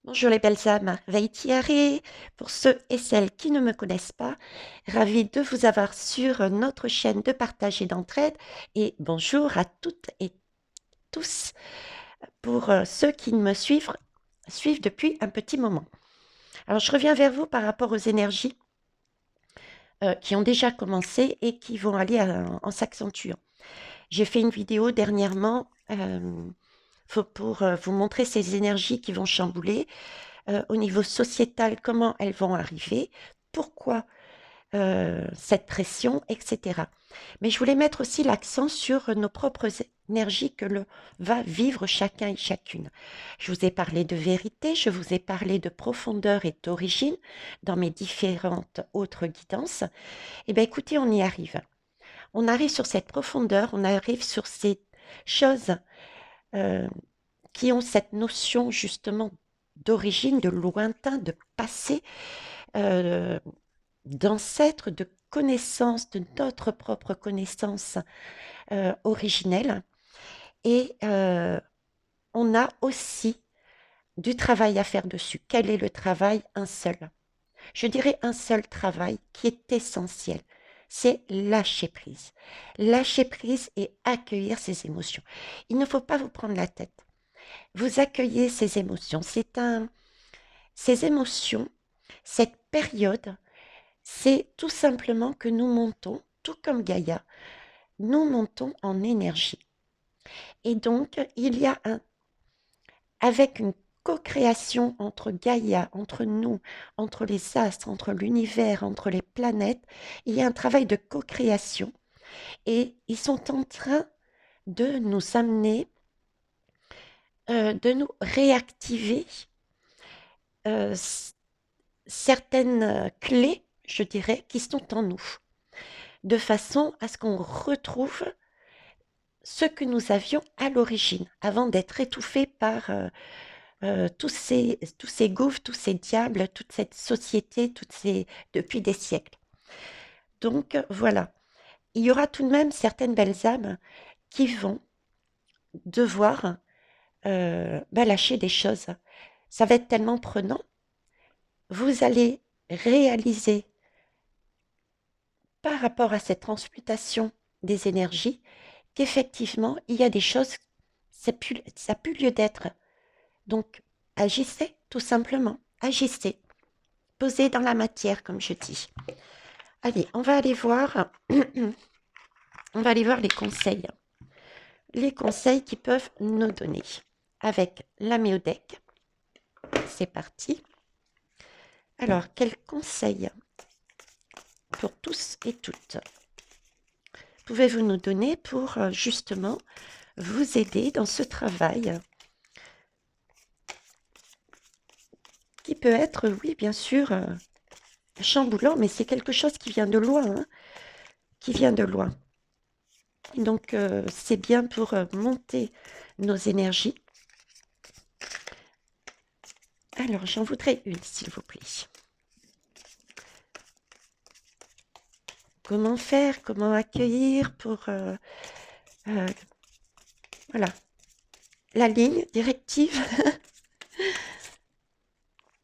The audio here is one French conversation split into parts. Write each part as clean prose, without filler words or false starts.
Bonjour les belles âmes, Veitiare. Pour ceux et celles qui ne me connaissent pas, ravie de vous avoir sur notre chaîne de partage et d'entraide. Et bonjour à toutes et tous pour ceux qui suivent depuis un petit moment. Alors je reviens vers vous par rapport aux énergies qui ont déjà commencé et qui vont aller en s'accentuant. J'ai fait une vidéo dernièrement pour vous montrer ces énergies qui vont chambouler. Au niveau sociétal, comment elles vont arriver, pourquoi cette pression, etc. Mais je voulais mettre aussi l'accent sur nos propres énergies que l'on va vivre chacun et chacune. Je vous ai parlé de vérité, je vous ai parlé de profondeur et d'origine dans mes différentes autres guidances. Eh bien écoutez, on y arrive. On arrive sur cette profondeur, on arrive sur ces choses euh, qui ont cette notion justement d'origine, de lointain, de passé, euh, d'ancêtre, de connaissance, de notre propre connaissance originelle. Et on a aussi du travail à faire dessus. Quel est le travail? Un seul. Je dirais un seul travail qui est essentiel. C'est lâcher prise. Lâcher prise et accueillir ses émotions. Il ne faut pas vous prendre la tête. Vous accueillez ces émotions. Ces émotions, cette période, c'est tout simplement que nous montons, tout comme Gaïa, nous montons en énergie. Et donc, avec une co-création entre Gaïa, entre nous, entre les astres, entre l'univers, entre les planètes, il y a un travail de co-création. Et ils sont en train de nous amener, de nous réactiver euh, certaines clés, je dirais, qui sont en nous, de façon à ce qu'on retrouve ce que nous avions à l'origine, avant d'être étouffés par tous ces gouffres, tous ces diables, toute cette société, depuis des siècles. Donc voilà, il y aura tout de même certaines belles âmes qui vont devoir lâcher des choses. Ça va être tellement prenant. Vous allez réaliser par rapport à cette transmutation des énergies qu'effectivement, il y a des choses, ça n'a plus lieu d'être. Donc, agissez, tout simplement. Agissez. Posez dans la matière, comme je dis. Allez, on va aller voir, on va aller voir les conseils. Les conseils qui peuvent nous donner. Avec la méodec. C'est parti. Alors, quels conseils pour tous et toutes pouvez-vous nous donner pour justement vous aider dans ce travail qui peut être, oui, bien sûr, chamboulant, mais c'est quelque chose qui vient de loin, hein, qui vient de loin. Donc, c'est bien pour monter nos énergies. Alors, j'en voudrais une, s'il vous plaît. Comment faire? Comment accueillir pour... voilà. La ligne directive.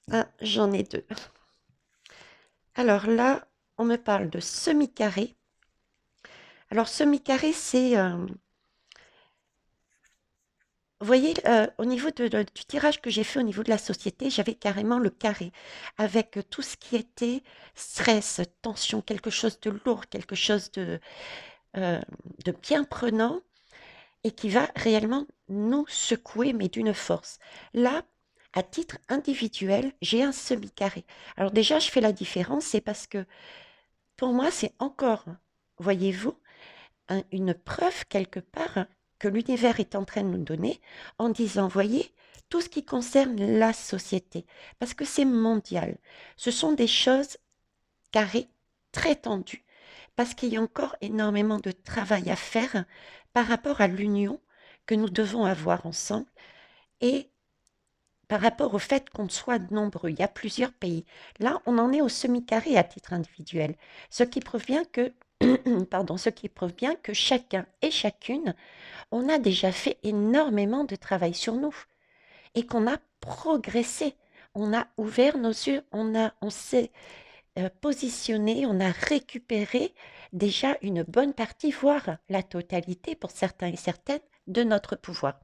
Ah, j'en ai deux. Alors là, on me parle de semi-carré. Alors, semi-carré, c'est... vous voyez, au niveau du tirage que j'ai fait au niveau de la société, j'avais carrément le carré, avec tout ce qui était stress, tension, quelque chose de lourd, quelque chose euh, de bien prenant et qui va réellement nous secouer, mais d'une force. Là, à titre individuel, j'ai un semi-carré. Alors déjà, je fais la différence, c'est parce que pour moi, c'est encore, voyez-vous, une preuve quelque part que l'univers est en train de nous donner en disant, voyez, tout ce qui concerne la société, parce que c'est mondial, ce sont des choses carrées, très tendues, parce qu'il y a encore énormément de travail à faire par rapport à l'union que nous devons avoir ensemble et par rapport au fait qu'on soit nombreux. Il y a plusieurs pays. Là, on en est au semi-carré à titre individuel, ce qui prouve bien que pardon, ce qui prouve bien que chacun et chacune, on a déjà fait énormément de travail sur nous et qu'on a progressé. on a ouvert nos yeux, on s'est positionné, on a récupéré déjà une bonne partie, voire la totalité pour certains et certaines, de notre pouvoir.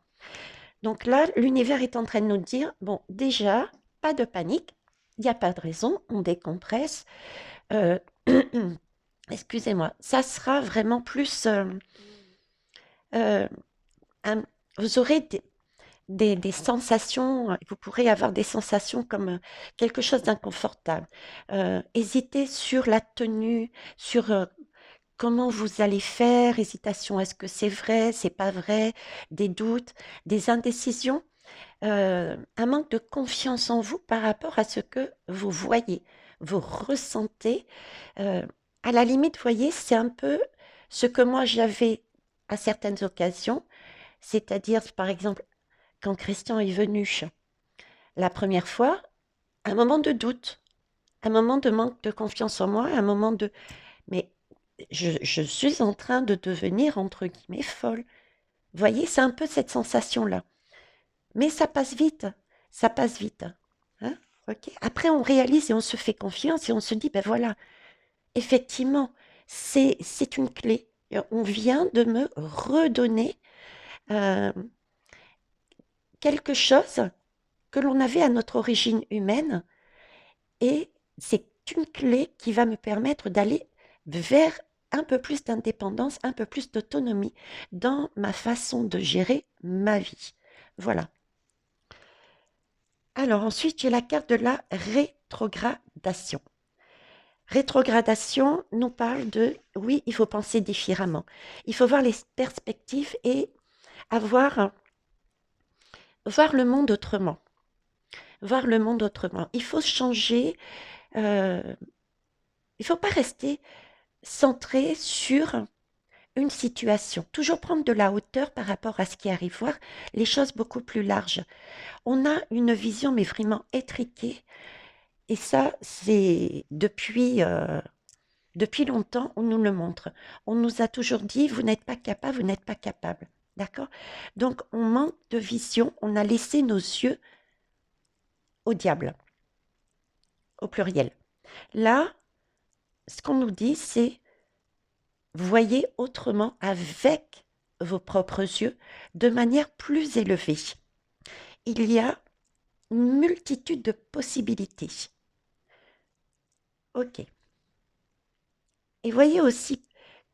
Donc là, l'univers est en train de nous dire, bon, déjà, pas de panique, il n'y a pas de raison, on décompresse. Euh, excusez-moi, ça sera vraiment plus... euh, vous aurez des sensations, vous pourrez avoir des sensations comme quelque chose d'inconfortable. Hésiter sur la tenue, sur comment vous allez faire, hésitation, est-ce que c'est vrai, c'est pas vrai, des doutes, des indécisions, un manque de confiance en vous par rapport à ce que vous voyez, vous ressentez. Euh, à la limite, vous voyez, c'est un peu ce que moi j'avais à certaines occasions, c'est-à-dire par exemple quand Christian est venu la première fois, un moment de doute, un moment de manque de confiance en moi, un moment de... Mais je suis en train de devenir, entre guillemets, folle. Vous voyez, c'est un peu cette sensation-là. Mais ça passe vite, ça passe vite. Hein, ok. Après, on réalise et on se fait confiance et on se dit, ben voilà, effectivement, c'est une clé. On vient de me redonner euh, quelque chose que l'on avait à notre origine humaine et c'est une clé qui va me permettre d'aller vers un peu plus d'indépendance, un peu plus d'autonomie dans ma façon de gérer ma vie. Voilà. Alors ensuite, j'ai la carte de la rétrogradation. Rétrogradation nous parle de, oui, il faut penser différemment. Il faut voir les perspectives et avoir, voir le monde autrement. Voir le monde autrement. Il faut changer, il ne faut pas rester centré sur une situation. Toujours prendre de la hauteur par rapport à ce qui arrive, voir les choses beaucoup plus larges. On a une vision, mais vraiment étriquée. Et ça, c'est depuis longtemps, on nous le montre. On nous a toujours dit, vous n'êtes pas capable, vous n'êtes pas capable. D'accord. Donc, on manque de vision. On a laissé nos yeux au diable, au pluriel. Là, ce qu'on nous dit, c'est voyez autrement avec vos propres yeux de manière plus élevée. Il y a une multitude de possibilités. Ok. Et voyez aussi,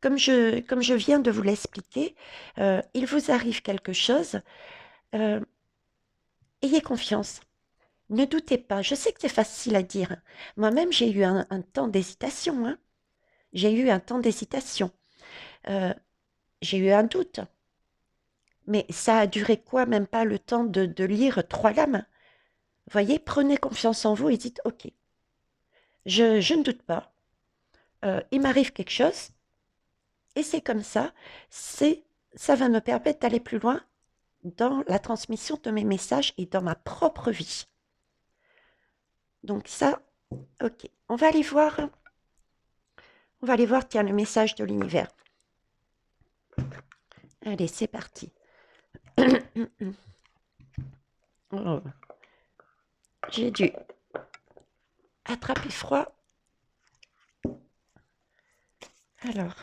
comme je viens de vous l'expliquer, il vous arrive quelque chose, euh, ayez confiance. Ne doutez pas. Je sais que c'est facile à dire. Moi-même, j'ai eu un temps d'hésitation. Hein. J'ai eu un temps d'hésitation. Euh, j'ai eu un doute. Mais ça a duré quoi? Même pas le temps de lire 3 lames. Voyez, prenez confiance en vous et dites, OK, je ne doute pas. Il m'arrive quelque chose et c'est comme ça. Ça va me permettre d'aller plus loin dans la transmission de mes messages et dans ma propre vie. Donc ça, OK. On va aller voir, tiens, le message de l'univers. Allez, c'est parti. Oh, j'ai dû attraper froid. Alors,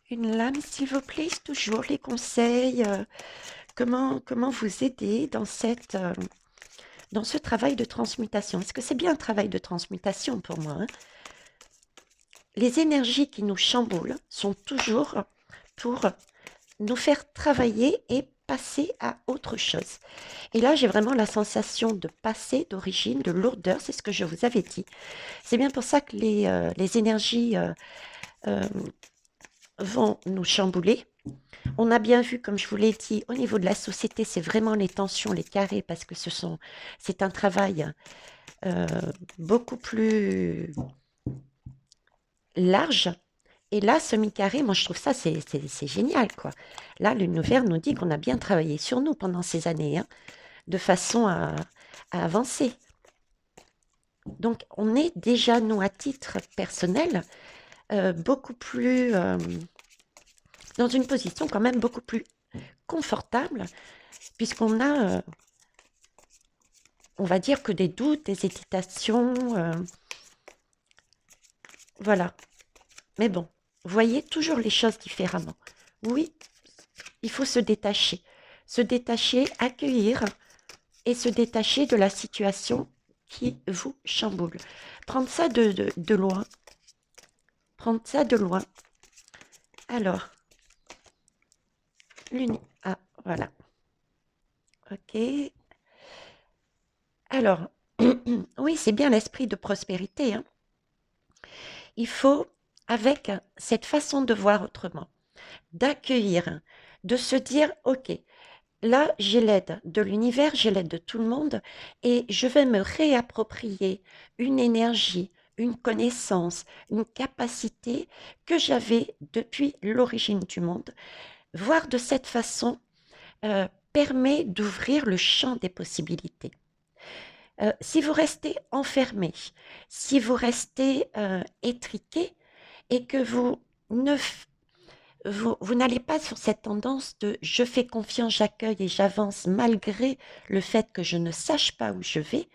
une lame, s'il vous plaît, toujours les conseils. Comment vous aider dans dans ce travail de transmutation. Est-ce que c'est bien un travail de transmutation pour moi? Hein? Les énergies qui nous chamboulent sont toujours pour nous faire travailler et passer à autre chose. Et là, j'ai vraiment la sensation de passer, d'origine, de lourdeur, c'est ce que je vous avais dit. C'est bien pour ça que les énergies vont nous chambouler. On a bien vu, comme je vous l'ai dit, au niveau de la société, c'est vraiment les tensions, les carrés, parce que c'est un travail beaucoup plus large. Et là, semi-carré, moi je trouve ça, c'est génial, quoi. Là, l'univers nous dit qu'on a bien travaillé sur nous pendant ces années, hein, de façon à avancer. Donc, on est déjà, nous, à titre personnel, beaucoup plus... dans une position quand même beaucoup plus confortable, puisqu'on a on va dire que des doutes, des hésitations, voilà. Mais bon, voyez toujours les choses différemment. Oui, il faut se détacher, accueillir et se détacher de la situation qui vous chamboule. Prendre ça de loin, prendre ça de loin. Alors, ah, voilà. Ok. Alors, oui, c'est bien l'esprit de prospérité, hein. Il faut, avec cette façon de voir autrement, d'accueillir, de se dire, OK, là, j'ai l'aide de l'univers, j'ai l'aide de tout le monde, et je vais me réapproprier une énergie, une connaissance, une capacité que j'avais depuis l'origine du monde. Voir de cette façon permet d'ouvrir le champ des possibilités. Si vous restez enfermé, si vous restez étriqué et que vous n'allez pas sur cette tendance de je fais confiance, j'accueille et j'avance malgré le fait que je ne sache pas où je vais,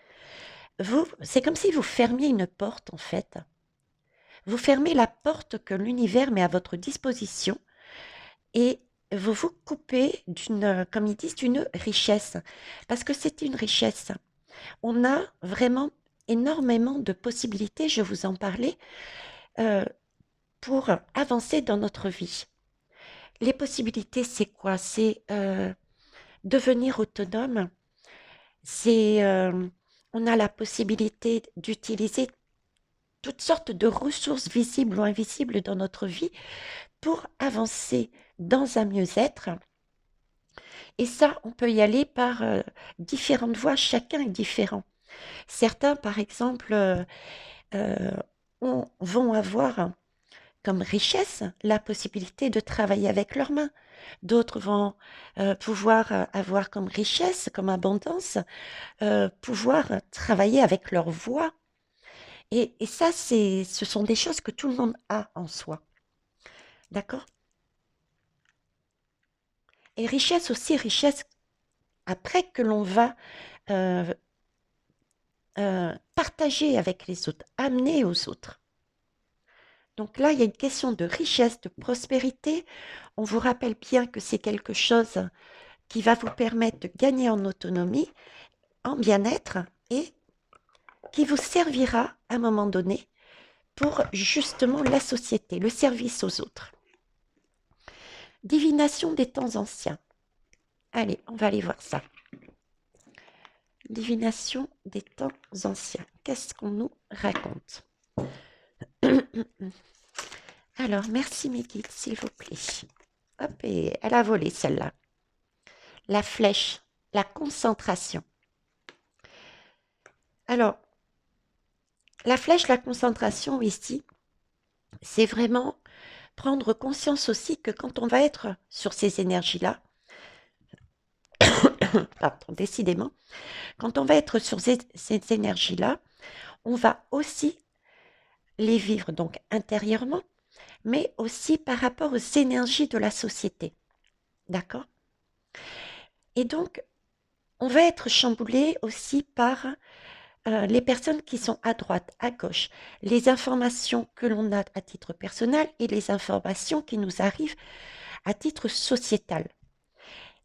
c'est comme si vous fermiez une porte en fait. Vous fermez la porte que l'univers met à votre disposition et vous vous coupez d'une, comme ils disent, d'une richesse. Parce que c'est une richesse. On a vraiment énormément de possibilités, je vous en parlais, pour avancer dans notre vie. Les possibilités, c'est quoi? C'est devenir autonome. On a la possibilité d'utiliser toutes sortes de ressources visibles ou invisibles dans notre vie pour avancer dans un mieux-être. Et ça, on peut y aller par différentes voies, chacun est différent. Certains, par exemple, vont avoir comme richesse la possibilité de travailler avec leurs mains. D'autres vont pouvoir avoir comme richesse, comme abondance, pouvoir travailler avec leur voix. Et ça, ce sont des choses que tout le monde a en soi. D'accord? Et richesse aussi, richesse après que l'on va euh, partager avec les autres, amener aux autres. Donc là, il y a une question de richesse, de prospérité. On vous rappelle bien que c'est quelque chose qui va vous permettre de gagner en autonomie, en bien-être et qui vous servira à un moment donné pour justement la société, le service aux autres. Divination des temps anciens. Allez, on va aller voir ça. Divination des temps anciens. Qu'est-ce qu'on nous raconte? Alors, merci mes guides, s'il vous plaît. Hop, et elle a volé celle-là. La flèche, la concentration. Alors, la flèche, la concentration ici, c'est vraiment prendre conscience aussi que quand on va être sur ces énergies-là, pardon, décidément, quand on va être sur ces énergies-là, on va aussi les vivre donc intérieurement, mais aussi par rapport aux énergies de la société. D'accord? Et donc, on va être chamboulé aussi par les personnes qui sont à droite, à gauche, les informations que l'on a à titre personnel et les informations qui nous arrivent à titre sociétal.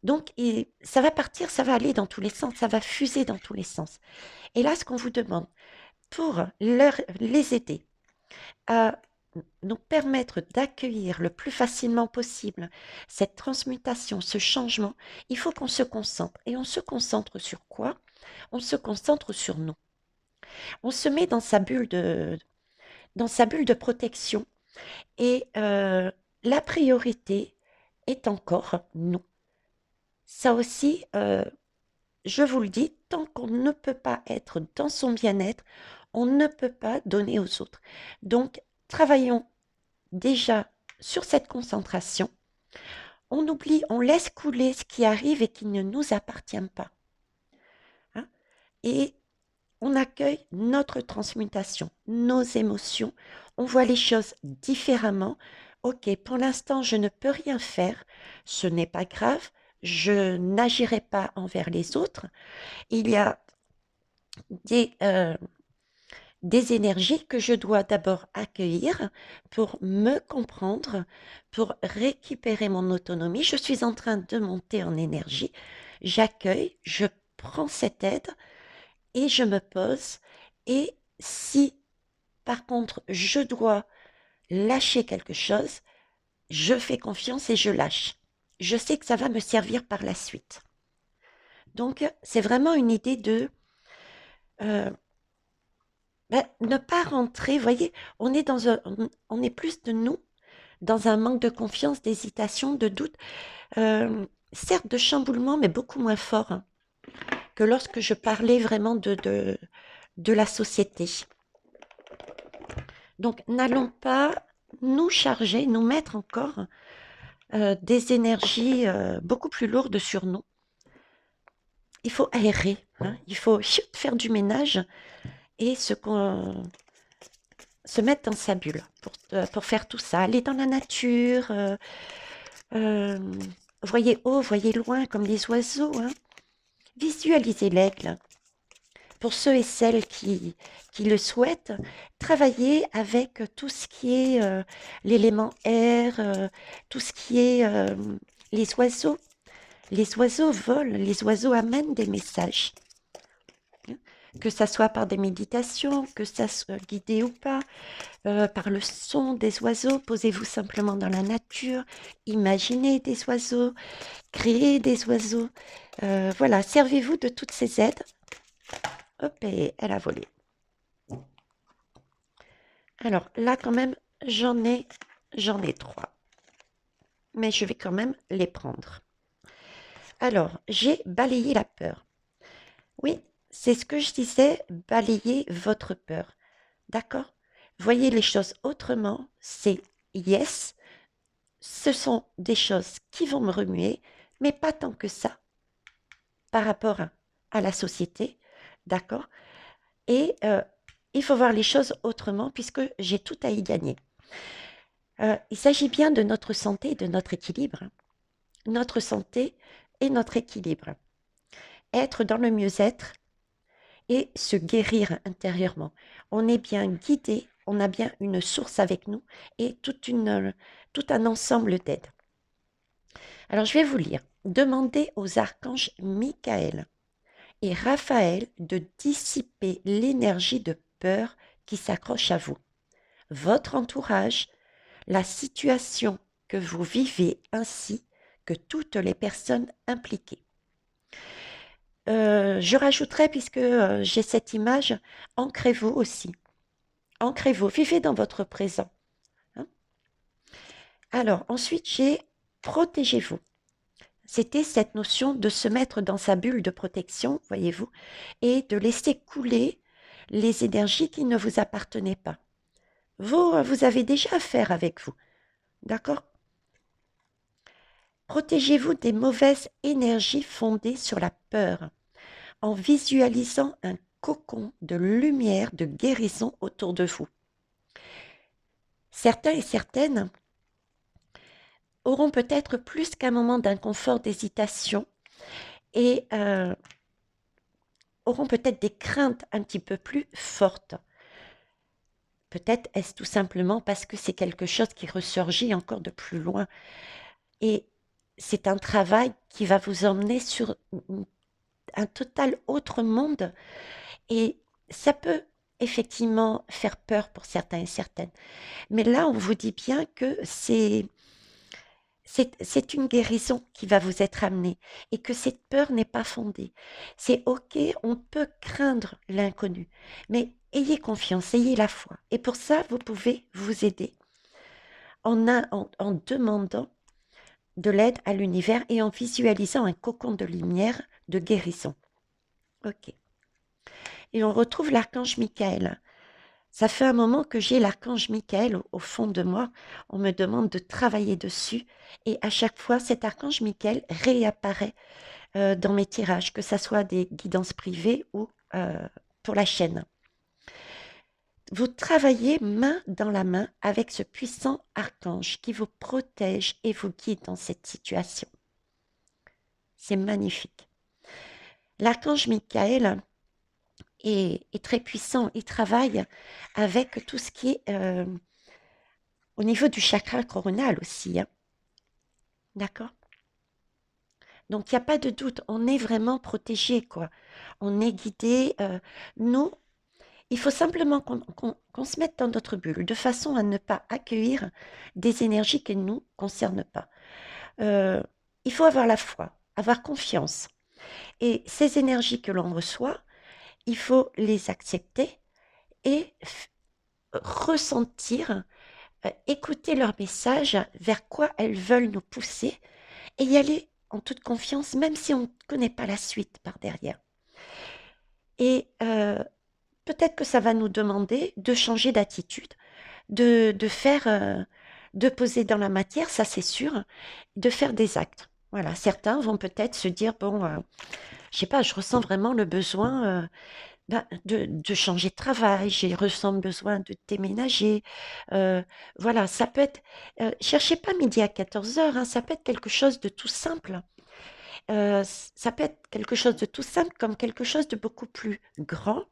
Donc, ça va partir, ça va aller dans tous les sens, ça va fuser dans tous les sens. Et là, ce qu'on vous demande, pour les aider à nous permettre d'accueillir le plus facilement possible cette transmutation, ce changement, il faut qu'on se concentre. Et on se concentre sur quoi? On se concentre sur nous. On se met dans sa bulle de protection et la priorité est encore nous. Ça aussi, je vous le dis, tant qu'on ne peut pas être dans son bien-être, on ne peut pas donner aux autres. Donc, travaillons déjà sur cette concentration. On oublie, on laisse couler ce qui arrive et qui ne nous appartient pas. Hein? Et on accueille notre transmutation, nos émotions. On voit les choses différemment. Ok, pour l'instant, je ne peux rien faire. Ce n'est pas grave. Je n'agirai pas envers les autres. Il y a des, des énergies que je dois d'abord accueillir pour me comprendre, pour récupérer mon autonomie. Je suis en train de monter en énergie. J'accueille, je prends cette aide et je me pose. Et si, par contre, je dois lâcher quelque chose, je fais confiance et je lâche. Je sais que ça va me servir par la suite. Donc, c'est vraiment une idée de euh, ne pas rentrer. Vous voyez, on est plus de nous dans un manque de confiance, d'hésitation, de doute, certes de chamboulement, mais beaucoup moins fort hein, que lorsque je parlais vraiment de la société. Donc, n'allons pas nous charger, nous mettre encore des énergies beaucoup plus lourdes sur nous. Il faut aérer, hein, il faut faire du ménage et se mettre dans sa bulle pour faire tout ça. Aller dans la nature, voyez haut, voyez loin comme les oiseaux. Hein. Visualisez l'aigle. Pour ceux et celles qui le souhaitent, travailler avec tout ce qui est l'élément air, tout ce qui est les oiseaux. Les oiseaux volent, les oiseaux amènent des messages. Que ça soit par des méditations, que ça soit guidé ou pas, par le son des oiseaux, posez-vous simplement dans la nature, imaginez des oiseaux, créez des oiseaux. Voilà, servez-vous de toutes ces aides. Hop, et elle a volé. Alors là, quand même, j'en ai 3. Mais je vais quand même les prendre. Alors, j'ai balayé la peur. Oui, c'est ce que je disais, balayer votre peur. D'accord? Voyez les choses autrement, c'est yes, ce sont des choses qui vont me remuer, mais pas tant que ça par rapport à la société, d'accord? Et il faut voir les choses autrement puisque j'ai tout à y gagner. Il s'agit bien de notre santé et de notre équilibre. Notre santé et notre équilibre. Être dans le mieux-être et se guérir intérieurement. On est bien guidé, on a bien une source avec nous et tout un ensemble d'aides. Alors je vais vous lire. Demandez aux archanges Michael et Raphaël de dissiper l'énergie de peur qui s'accroche à vous, votre entourage, la situation que vous vivez ainsi que toutes les personnes impliquées. Je rajouterai, puisque j'ai cette image, ancrez-vous aussi. Ancrez-vous, vivez dans votre présent. Hein. Alors, ensuite, j'ai protégez-vous. C'était cette notion de se mettre dans sa bulle de protection, voyez-vous, et de laisser couler les énergies qui ne vous appartenaient pas. Vous avez déjà affaire avec vous, d'accord? Protégez-vous des mauvaises énergies fondées sur la peur, en visualisant un cocon de lumière, de guérison autour de vous. Certains et certaines auront peut-être plus qu'un moment d'inconfort, d'hésitation et auront peut-être des craintes un petit peu plus fortes. Peut-être est-ce tout simplement parce que c'est quelque chose qui ressurgit encore de plus loin. Et c'est un travail qui va vous emmener sur un total autre monde. Et ça peut effectivement faire peur pour certains et certaines. Mais là, on vous dit bien que c'est une guérison qui va vous être amenée et que cette peur n'est pas fondée. C'est OK, on peut craindre l'inconnu, mais ayez confiance, ayez la foi. Et pour ça, vous pouvez vous aider en demandant de l'aide à l'univers et en visualisant un cocon de lumière de guérison. OK. Et on retrouve l'archange Michael. Ça fait un moment que j'ai l'archange Michael au fond de moi. On me demande de travailler dessus. Et à chaque fois, cet archange Michael réapparaît dans mes tirages, que ce soit des guidances privées ou pour la chaîne. Vous travaillez main dans la main avec ce puissant archange qui vous protège et vous guide dans cette situation. C'est magnifique. L'archange Michael est très puissant. Il travaille avec tout ce qui est au niveau du chakra coronal aussi, hein. D'accord? Donc, il n'y a pas de doute, on est vraiment protégé, quoi. On est guidé. Nous, il faut simplement qu'on se mette dans notre bulle, de façon à ne pas accueillir des énergies qui ne nous concernent pas. Euh, il faut avoir la foi, avoir confiance. Et ces énergies que l'on reçoit, il faut les accepter et ressentir, écouter leur message, vers quoi elles veulent nous pousser, et y aller en toute confiance, même si on ne connaît pas la suite par derrière. Et peut-être que ça va nous demander de changer d'attitude, de faire, de poser dans la matière, ça c'est sûr, de faire des actes. Voilà, certains vont peut-être se dire, bon, je sais pas, je ressens vraiment le besoin de changer de travail, je ressens le besoin de déménager. Voilà, ça peut être, cherchez pas midi à 14 heures, hein, ça peut être quelque chose de tout simple. Ça peut être quelque chose de tout simple comme quelque chose de beaucoup plus grand.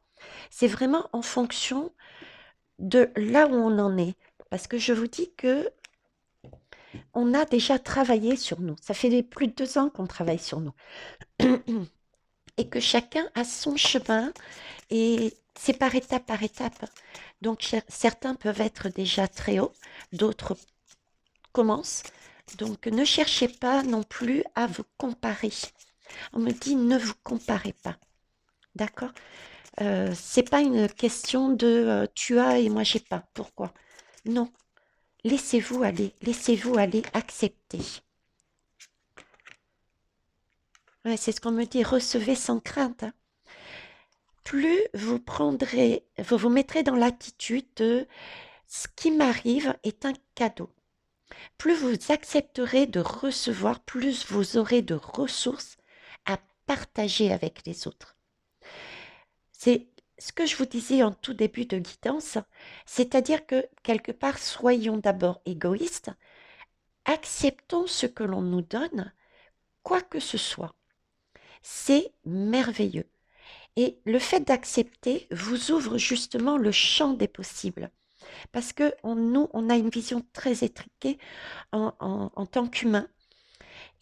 C'est vraiment en fonction de là où on en est. Parce que je vous dis que on a déjà travaillé sur nous. Ça fait plus de 2 ans qu'on travaille sur nous. Et que chacun a son chemin et c'est par étape par étape. Donc certains peuvent être déjà très hauts, d'autres commencent. Donc ne cherchez pas non plus à vous comparer. On me dit ne vous comparez pas. D'accord? C'est pas une question de tu as et moi j'ai pas. Pourquoi? Non. Laissez-vous aller accepter. Ouais, c'est ce qu'on me dit, recevez sans crainte, hein. Plus vous prendrez, vous vous mettrez dans l'attitude de ce qui m'arrive est un cadeau. Plus vous accepterez de recevoir, plus vous aurez de ressources à partager avec les autres. C'est ce que je vous disais en tout début de guidance, c'est-à-dire que quelque part, soyons d'abord égoïstes, acceptons ce que l'on nous donne, quoi que ce soit. C'est merveilleux. Et le fait d'accepter vous ouvre justement le champ des possibles. Parce que nous, on a une vision très étriquée en tant qu'humain.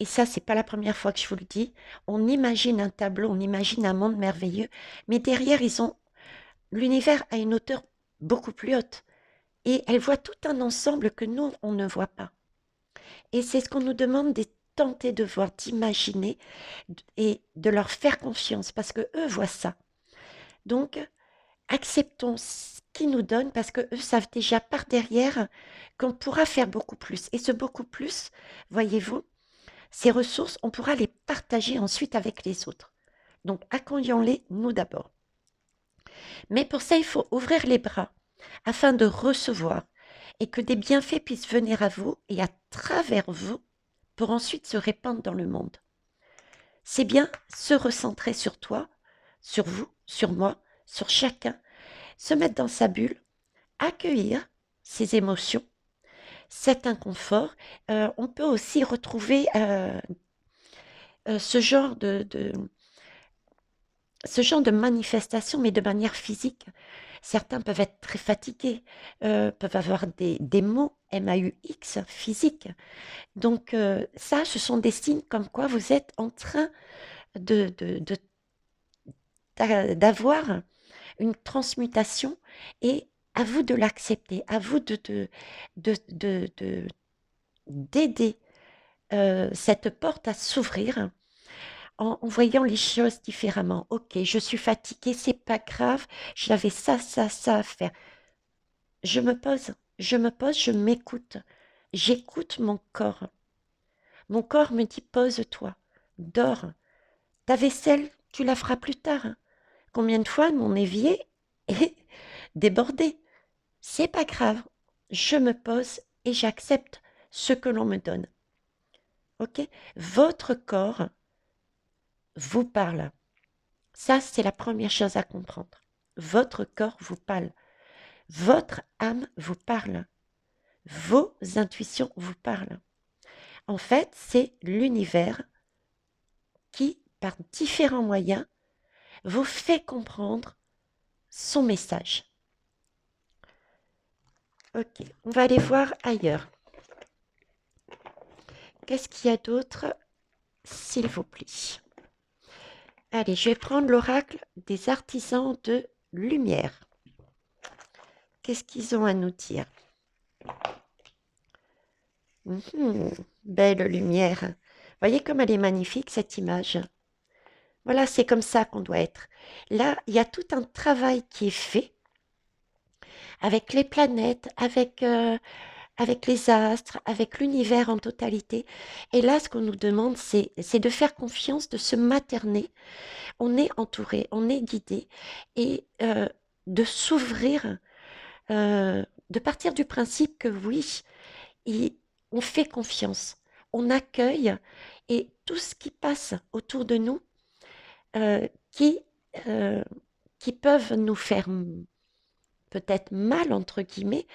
Et ça, c'est pas la première fois que je vous le dis. On imagine un tableau, on imagine un monde merveilleux. Mais derrière, l'univers a une hauteur beaucoup plus haute. Et elle voit tout un ensemble que nous, on ne voit pas. Et c'est ce qu'on nous demande de tenter de voir, d'imaginer et de leur faire confiance parce que eux voient ça. Donc, acceptons ce qu'ils nous donnent parce que eux savent déjà par derrière qu'on pourra faire beaucoup plus. Et ce beaucoup plus, voyez-vous, ces ressources, on pourra les partager ensuite avec les autres. Donc, accueillons-les, nous d'abord. Mais pour ça, il faut ouvrir les bras afin de recevoir et que des bienfaits puissent venir à vous et à travers vous pour ensuite se répandre dans le monde. C'est bien se recentrer sur toi, sur vous, sur moi, sur chacun, se mettre dans sa bulle, accueillir ses émotions, cet inconfort. On peut aussi retrouver ce genre ce genre de manifestation, mais de manière physique. Certains peuvent être très fatigués, peuvent avoir des maux, MAUX, physiques. Donc ça, ce sont des signes comme quoi vous êtes en train d'avoir une transmutation et à vous de l'accepter, à vous d'aider cette porte à s'ouvrir en voyant les choses différemment. Ok, je suis fatiguée, c'est pas grave, j'avais ça à faire. Je m'écoute, j'écoute mon corps. Mon corps me dit pose-toi, dors. Ta vaisselle, tu la feras plus tard. Combien de fois mon évier est débordé? C'est pas grave, je me pose et j'accepte ce que l'on me donne. Ok? Votre corps vous parle. Ça, c'est la première chose à comprendre. Votre corps vous parle. Votre âme vous parle. Vos intuitions vous parlent. En fait, c'est l'univers qui, par différents moyens, vous fait comprendre son message. Ok, on va aller voir ailleurs. Qu'est-ce qu'il y a d'autre, s'il vous plaît? Allez, je vais prendre l'oracle des artisans de lumière. Qu'est-ce qu'ils ont à nous dire? Belle lumière. Voyez comme elle est magnifique, cette image. Voilà, c'est comme ça qu'on doit être. Là, il y a tout un travail qui est fait avec les planètes, avec les astres, avec l'univers en totalité. Et là, ce qu'on nous demande, c'est de faire confiance, de se materner. On est entouré, on est guidé et de s'ouvrir, de partir du principe que oui, il- on fait confiance, on accueille et tout ce qui passe autour de nous, euh, qui, euh, qui peuvent nous faire peut-être mal, entre guillemets,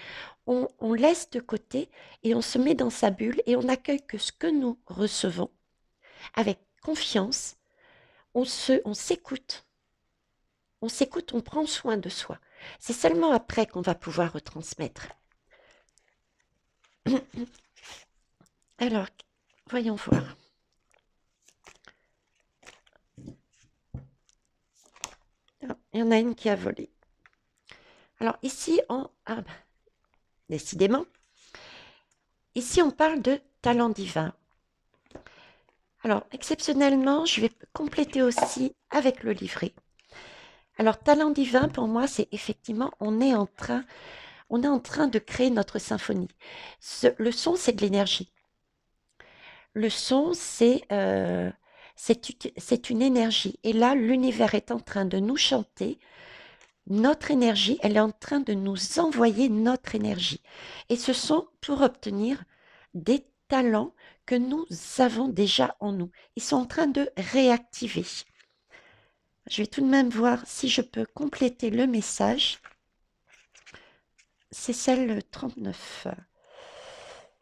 on laisse de côté et on se met dans sa bulle et on accueille que ce que nous recevons avec confiance, on s'écoute, on prend soin de soi. C'est seulement après qu'on va pouvoir retransmettre. Alors, voyons voir. Ah, il y en a une qui a volé. Alors ici, décidément, ici on parle de talent divin. Alors, exceptionnellement, je vais compléter aussi avec le livret. Alors, talent divin, pour moi, c'est effectivement, on est en train de créer notre symphonie. Le son, c'est de l'énergie. Le son, c'est une énergie. Et là, l'univers est en train de nous chanter notre énergie. Elle est en train de nous envoyer notre énergie. Et ce sont pour obtenir des talents que nous avons déjà en nous. Ils sont en train de réactiver. Je vais tout de même voir si je peux compléter le message. C'est celle 39.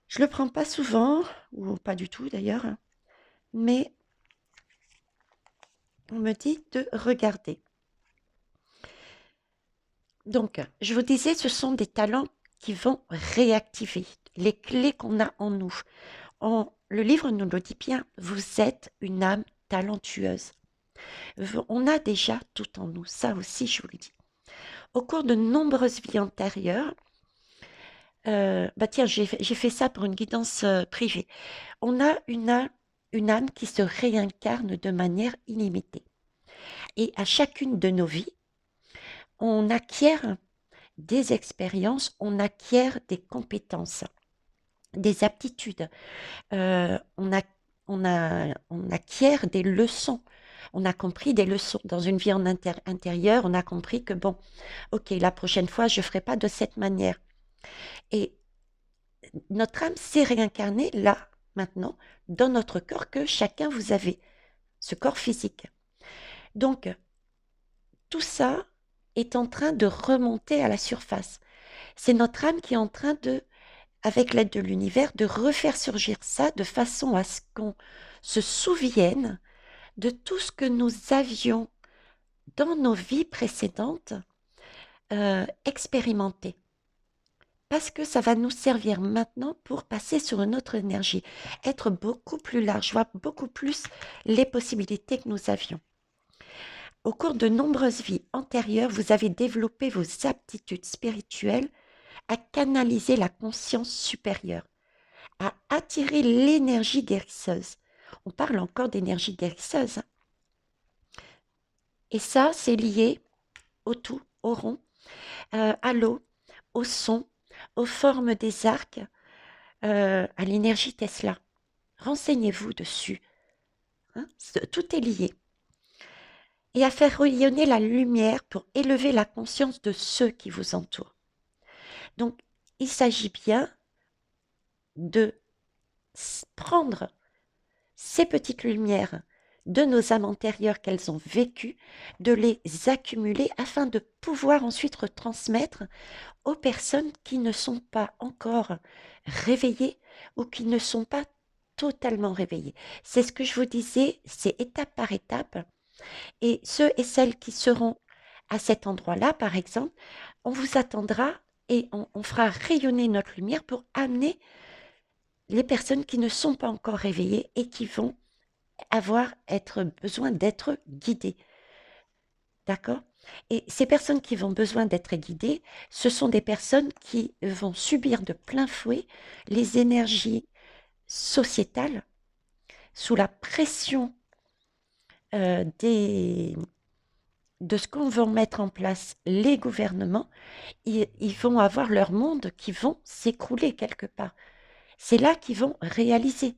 Je le prends pas souvent, ou pas du tout d'ailleurs, mais on me dit de regarder. Donc, je vous disais, ce sont des talents qui vont réactiver les clés qu'on a en nous. Le livre nous le dit bien, vous êtes une âme talentueuse. On a déjà tout en nous, ça aussi je vous le dis. Au cours de nombreuses vies antérieures, bah tiens, j'ai fait ça pour une guidance privée. On a une âme qui se réincarne de manière illimitée. Et à chacune de nos vies, on acquiert des expériences, on acquiert des compétences, des aptitudes, on acquiert des leçons. On a compris des leçons. Dans une vie intérieure, on a compris que bon, ok, la prochaine fois, je ne ferai pas de cette manière. Et notre âme s'est réincarnée là, maintenant, dans notre corps que chacun vous avez, ce corps physique. Donc, tout ça est en train de remonter à la surface. C'est notre âme qui est en train de, avec l'aide de l'univers, de refaire surgir ça de façon à ce qu'on se souvienne de tout ce que nous avions dans nos vies précédentes expérimenté. Parce que ça va nous servir maintenant pour passer sur une autre énergie, être beaucoup plus large, voir beaucoup plus les possibilités que nous avions. Au cours de nombreuses vies antérieures, vous avez développé vos aptitudes spirituelles à canaliser la conscience supérieure, à attirer l'énergie guérisseuse. On parle encore d'énergie guérisseuse. Et ça, c'est lié au tout, au rond, à l'eau, au son, aux formes des arcs, à l'énergie Tesla. Renseignez-vous dessus. Hein, tout est lié. Et à faire rayonner la lumière pour élever la conscience de ceux qui vous entourent. Donc, il s'agit bien de prendre ces petites lumières de nos âmes antérieures qu'elles ont vécues, de les accumuler afin de pouvoir ensuite retransmettre aux personnes qui ne sont pas encore réveillées ou qui ne sont pas totalement réveillées. C'est ce que je vous disais, c'est étape par étape. Et ceux et celles qui seront à cet endroit-là, par exemple, on vous attendra et on fera rayonner notre lumière pour amener les personnes qui ne sont pas encore réveillées et qui vont être besoin d'être guidées. D'accord? Et ces personnes qui vont besoin d'être guidées, ce sont des personnes qui vont subir de plein fouet les énergies sociétales sous la pression de ce qu'on va mettre en place les gouvernements. Ils vont avoir leur monde qui vont s'écrouler quelque part. C'est là qu'ils vont réaliser,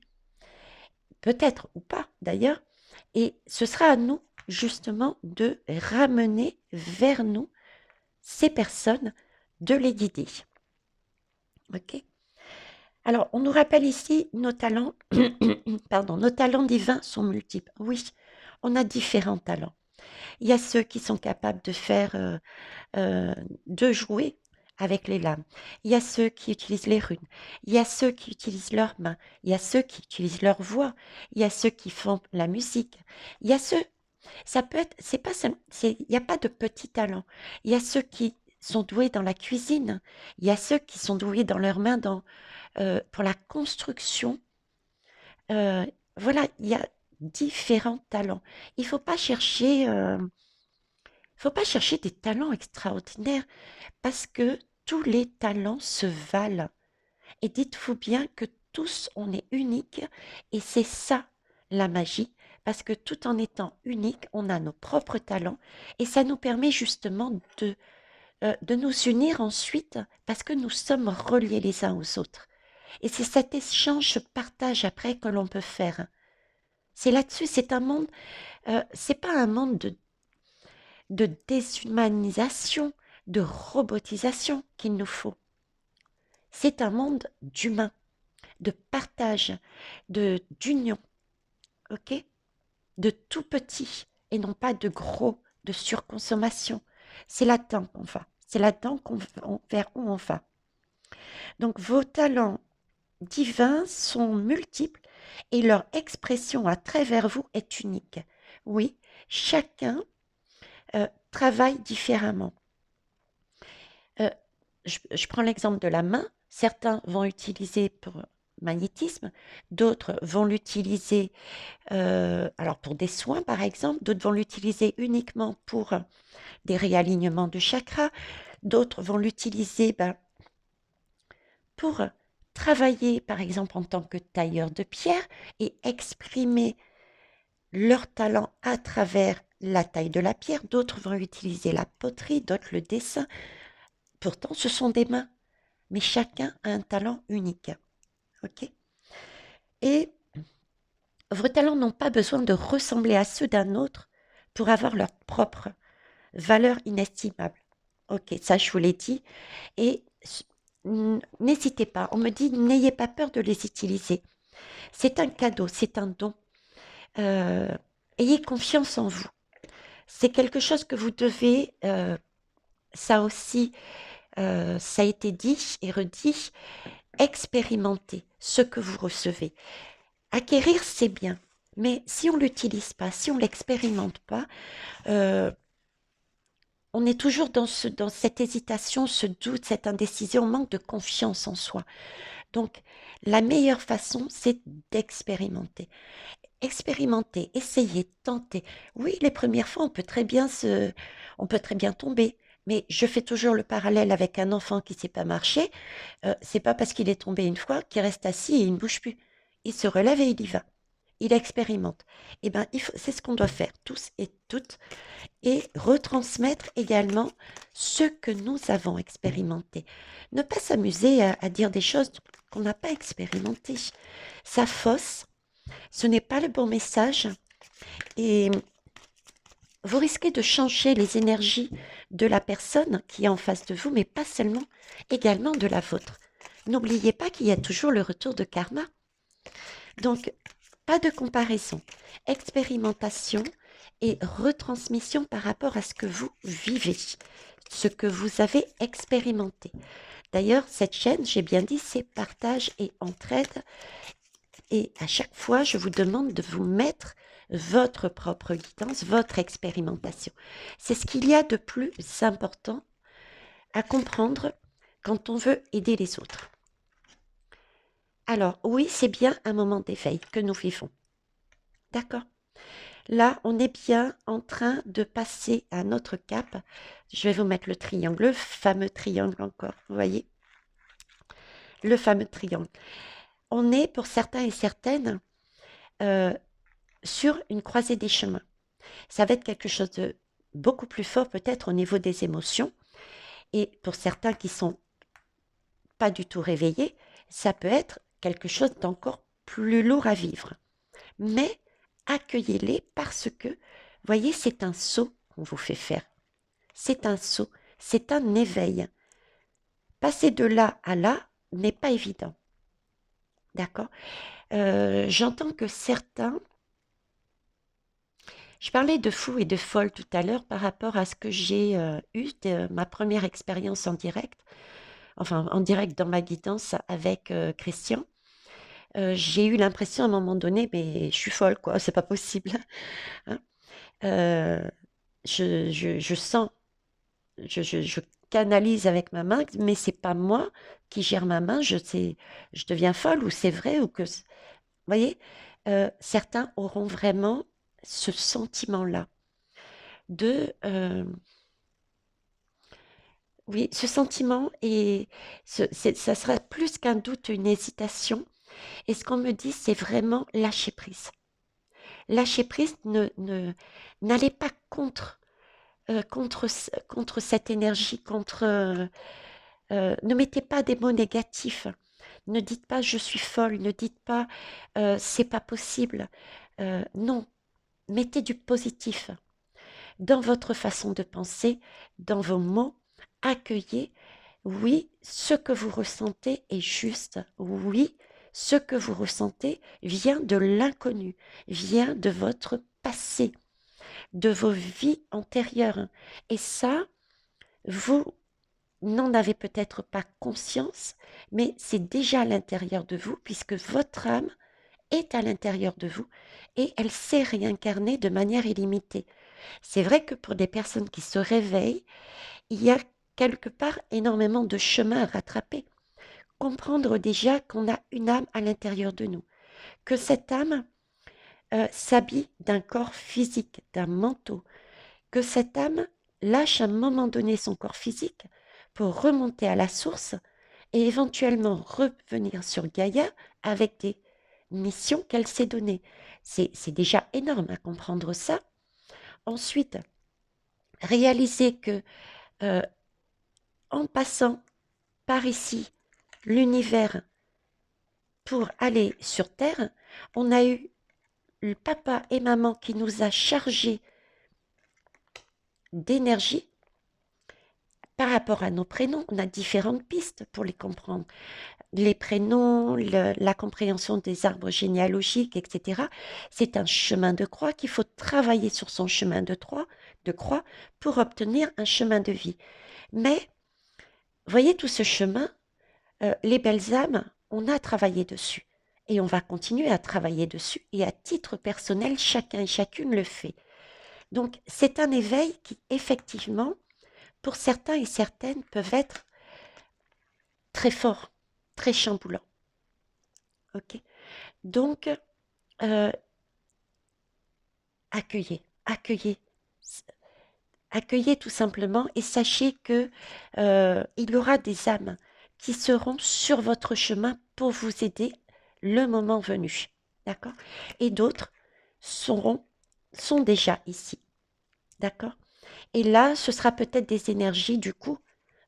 peut-être ou pas d'ailleurs, et ce sera à nous justement de ramener vers nous ces personnes, de les guider. Ok? Alors, on nous rappelle ici nos talents, pardon, nos talents divins sont multiples. Oui, on a différents talents. Il y a ceux qui sont capables de jouer avec les lames. Il y a ceux qui utilisent les runes. Il y a ceux qui utilisent leurs mains. Il y a ceux qui utilisent leur voix. Il y a ceux qui font la musique. Il y a ceux, ça peut être, c'est pas, il n'y a pas de petits talents. Il y a ceux qui sont doués dans la cuisine. Il y a ceux qui sont doués dans leurs mains pour la construction. Euh, voilà, il y a différents talents. Il faut pas chercher des talents extraordinaires parce que tous les talents se valent. Et dites-vous bien que tous, on est uniques et c'est ça la magie, parce que tout en étant unique, on a nos propres talents et ça nous permet justement de nous unir ensuite parce que nous sommes reliés les uns aux autres. Et c'est cet échange, ce partage après que l'on peut faire. C'est là-dessus, c'est un monde, c'est pas un monde de déshumanisation, de robotisation qu'il nous faut. C'est un monde d'humain, de partage, d'union, ok? De tout petit et non pas de gros, de surconsommation. C'est là-dedans qu'on va. C'est là-dedans vers où on va. Donc vos talents divins sont multiples et leur expression à travers vous est unique. Oui, chacun travaille différemment. Je prends l'exemple de la main. Certains vont utiliser pour magnétisme, d'autres vont l'utiliser alors pour des soins par exemple, d'autres vont l'utiliser uniquement pour des réalignements de chakras, d'autres vont l'utiliser pour travailler par exemple en tant que tailleur de pierre et exprimer leur talent à travers la taille de la pierre, d'autres vont utiliser la poterie, d'autres le dessin. Pourtant, ce sont des mains, mais chacun a un talent unique. Ok? Et vos talents n'ont pas besoin de ressembler à ceux d'un autre pour avoir leur propre valeur inestimable. Ok, ça je vous l'ai dit. Et n'hésitez pas, on me dit n'ayez pas peur de les utiliser. C'est un cadeau, c'est un don. Euh, ayez confiance en vous. C'est quelque chose que vous devez, ça aussi, ça a été dit et redit, expérimenter ce que vous recevez. Acquérir, c'est bien, mais si on ne l'utilise pas, si on ne l'expérimente pas, on est toujours dans cette hésitation, ce doute, cette indécision, manque de confiance en soi. Donc, la meilleure façon, c'est d'expérimenter. Expérimenter, essayer, tenter. Oui, les premières fois, on peut très bien tomber. Mais je fais toujours le parallèle avec un enfant qui ne sait pas marcher. C'est pas parce qu'il est tombé une fois qu'il reste assis et il ne bouge plus. Il se relève et il y va. Il expérimente. Eh bien, c'est ce qu'on doit faire, tous et toutes, et retransmettre également ce que nous avons expérimenté. Ne pas s'amuser à dire des choses qu'on n'a pas expérimentées. Ça fausse, ce n'est pas le bon message et vous risquez de changer les énergies de la personne qui est en face de vous, mais pas seulement, également de la vôtre. N'oubliez pas qu'il y a toujours le retour de karma. Donc, pas de comparaison, expérimentation et retransmission par rapport à ce que vous vivez, ce que vous avez expérimenté. D'ailleurs, cette chaîne, j'ai bien dit, c'est partage et entraide. Et à chaque fois, je vous demande de vous mettre votre propre guidance, votre expérimentation. C'est ce qu'il y a de plus important à comprendre quand on veut aider les autres. Alors, oui, c'est bien un moment d'éveil que nous vivons. D'accord? Là, on est bien en train de passer à notre cap. Je vais vous mettre le triangle, le fameux triangle encore, vous voyez? Le fameux triangle. On est, pour certains et certaines, euh, sur une croisée des chemins. Ça va être quelque chose de beaucoup plus fort peut-être au niveau des émotions. Et pour certains qui sont pas du tout réveillés, ça peut être quelque chose d'encore plus lourd à vivre. Mais accueillez-les parce que, voyez, c'est un saut qu'on vous fait faire. C'est un saut, c'est un éveil. Passer de là à là n'est pas évident. D'accord? J'entends que certains... Je parlais de fou et de folle tout à l'heure par rapport à ce que j'ai eu de ma première expérience en direct, enfin en direct dans ma guidance avec Christian. J'ai eu l'impression à un moment donné, mais je suis folle, quoi, c'est pas possible. Hein. Euh, je sens, je canalise avec ma main, mais c'est pas moi qui gère ma main, je deviens folle, ou c'est vrai, ou que... Vous voyez, certains auront vraiment ce sentiment-là de... oui, ce sentiment, et ça sera plus qu'un doute, une hésitation. Et ce qu'on me dit, c'est vraiment lâcher prise. Lâcher prise, n'allez pas contre cette énergie, ne mettez pas des mots négatifs. Ne dites pas je suis folle, ne dites pas c'est pas possible. Non, mettez du positif dans votre façon de penser, dans vos mots. Accueillez, oui, ce que vous ressentez est juste. Oui, ce que vous ressentez vient de l'inconnu, vient de votre passé, de vos vies antérieures. Et ça, vous n'en avez peut-être pas conscience, mais c'est déjà à l'intérieur de vous, puisque votre âme est à l'intérieur de vous et elle sait réincarner de manière illimitée. C'est vrai que pour des personnes qui se réveillent, il y a quelque part énormément de chemin à rattraper. Comprendre déjà qu'on a une âme à l'intérieur de nous, que cette âme s'habille d'un corps physique, d'un manteau, que cette âme lâche à un moment donné son corps physique pour remonter à la source et éventuellement revenir sur Gaïa avec des missions qu'elle s'est données. C'est déjà énorme à comprendre ça. Ensuite, réaliser que euh, en passant par ici, l'univers, pour aller sur Terre, on a eu le papa et maman qui nous a chargés d'énergie. Par rapport à nos prénoms, on a différentes pistes pour les comprendre. Les prénoms, la compréhension des arbres généalogiques, etc. C'est un chemin de croix qu'il faut travailler sur son chemin de croix pour obtenir un chemin de vie. Mais, voyez tout ce chemin, les belles âmes, on a travaillé dessus. Et on va continuer à travailler dessus. Et à titre personnel, chacun et chacune le fait. Donc, c'est un éveil qui, effectivement, pour certains et certaines, peuvent être très forts, très chamboulants. Ok. Donc, euh, accueillez, accueillez, accueillez tout simplement et sachez que il y aura des âmes qui seront sur votre chemin pour vous aider le moment venu. D'accord? Et d'autres sont déjà ici. D'accord? Et là, ce sera peut-être des énergies, du coup,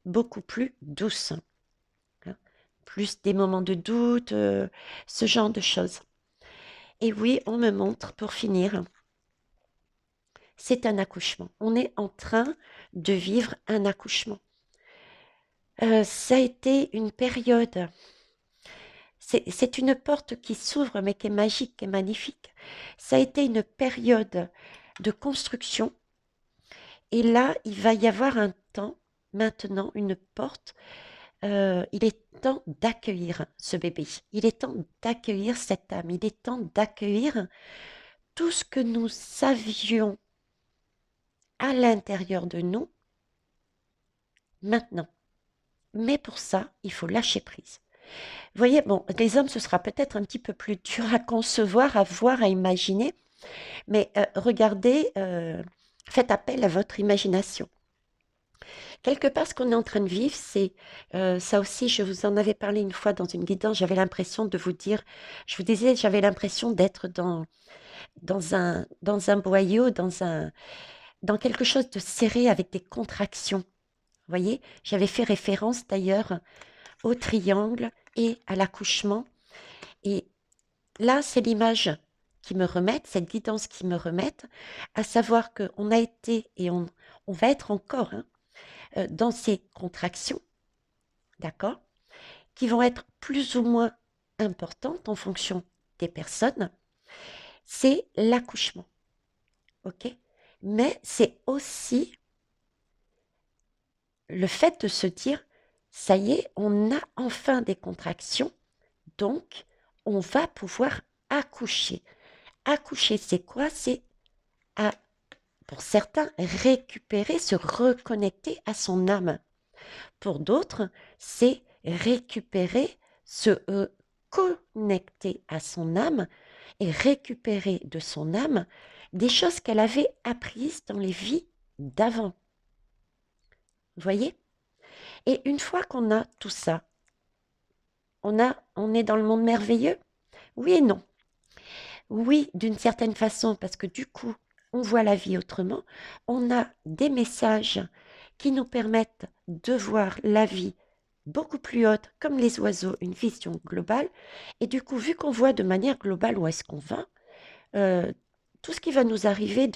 beaucoup plus douces. Hein, plus des moments de doute, ce genre de choses. Et oui, on me montre, pour finir, c'est un accouchement. On est en train de vivre un accouchement. Ça a été une période, c'est une porte qui s'ouvre, mais qui est magique, qui est magnifique. Ça a été une période de construction. Et là, il va y avoir un temps, maintenant, une porte. Il est temps d'accueillir ce bébé. Il est temps d'accueillir cette âme. Il est temps d'accueillir tout ce que nous savions à l'intérieur de nous maintenant. Mais pour ça, il faut lâcher prise. Vous voyez, bon, les hommes, ce sera peut-être un petit peu plus dur à concevoir, à voir, à imaginer, mais regardez, faites appel à votre imagination. Quelque part, ce qu'on est en train de vivre, c'est ça aussi, je vous en avais parlé une fois dans une guidance, j'avais l'impression de vous dire, je vous disais, j'avais l'impression d'être dans un boyau, dans quelque chose de serré avec des contractions. Vous voyez, j'avais fait référence d'ailleurs au triangle et à l'accouchement. Et là, c'est l'image qui me remettent, cette guidance qui me remettent, à savoir qu'on a été et on va être encore dans ces contractions, d'accord, qui vont être plus ou moins importantes en fonction des personnes. C'est l'accouchement, ok? Mais c'est aussi le fait de se dire, ça y est, on a enfin des contractions, donc on va pouvoir accoucher. Accoucher, c'est quoi? C'est, pour certains, récupérer, se reconnecter à son âme. Pour d'autres, c'est récupérer, se connecter à son âme et récupérer de son âme des choses qu'elle avait apprises dans les vies d'avant. Vous voyez? Et une fois qu'on a tout ça, on est dans le monde merveilleux? Oui et non. Oui, d'une certaine façon, parce que du coup, on voit la vie autrement. On a des messages qui nous permettent de voir la vie beaucoup plus haute, comme les oiseaux, une vision globale. Et du coup, vu qu'on voit de manière globale où est-ce qu'on va, euh, tout ce qui va nous arriver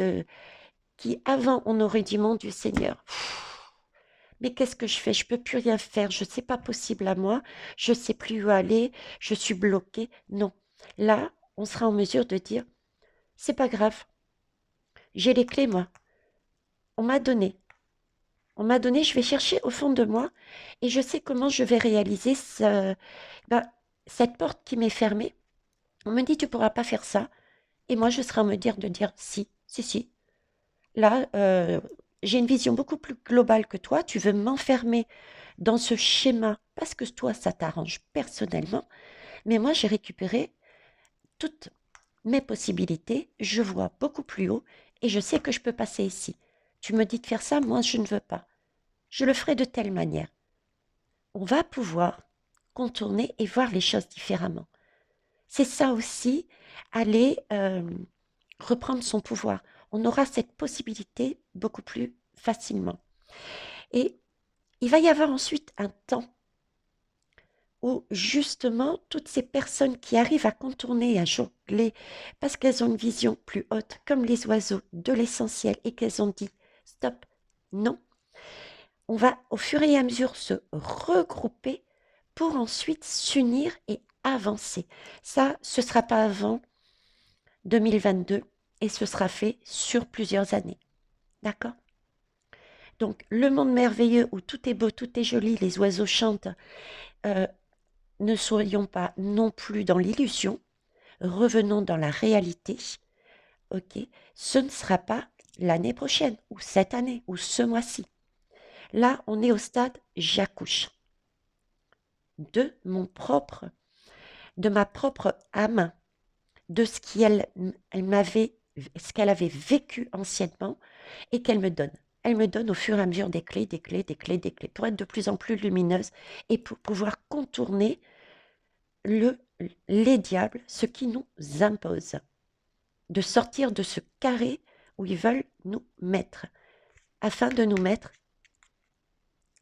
qui avant on aurait dit mon Dieu Seigneur, mais qu'est-ce que je fais? Je peux plus rien faire, je sais pas possible à moi, je sais plus où aller, je suis bloquée. Non. Là, on sera en mesure de dire, c'est pas grave, j'ai les clés moi. On m'a donné. On m'a donné, je vais chercher au fond de moi et je sais comment je vais réaliser cette porte qui m'est fermée. On me dit, tu pourras pas faire ça. Et moi, je serai en mesure de dire, si, si, si. Là, j'ai une vision beaucoup plus globale que toi. Tu veux m'enfermer dans ce schéma parce que toi, ça t'arrange personnellement. Mais moi, j'ai récupéré toutes mes possibilités. Je vois beaucoup plus haut et je sais que je peux passer ici. Tu me dis de faire ça, moi, je ne veux pas. Je le ferai de telle manière. On va pouvoir contourner et voir les choses différemment. C'est ça aussi, aller reprendre son pouvoir. On aura cette possibilité beaucoup plus facilement. Et il va y avoir ensuite un temps où justement toutes ces personnes qui arrivent à contourner et à jongler parce qu'elles ont une vision plus haute, comme les oiseaux, de l'essentiel et qu'elles ont dit stop, non, on va au fur et à mesure se regrouper pour ensuite s'unir et avancer. Ça, ce ne sera pas avant 2022 et ce sera fait sur plusieurs années. D'accord? Donc, le monde merveilleux où tout est beau, tout est joli, les oiseaux chantent, ne soyons pas non plus dans l'illusion, revenons dans la réalité. Ok? Ce ne sera pas l'année prochaine, ou cette année, ou ce mois-ci. Là, on est au stade j'accouche de ma propre âme, de ce qu'elle avait vécu anciennement et qu'elle me donne. Elle me donne au fur et à mesure des clés, des clés, des clés, des clés, pour être de plus en plus lumineuse et pour pouvoir contourner les diables, ce qui nous impose, de sortir de ce carré où ils veulent nous mettre, afin de nous mettre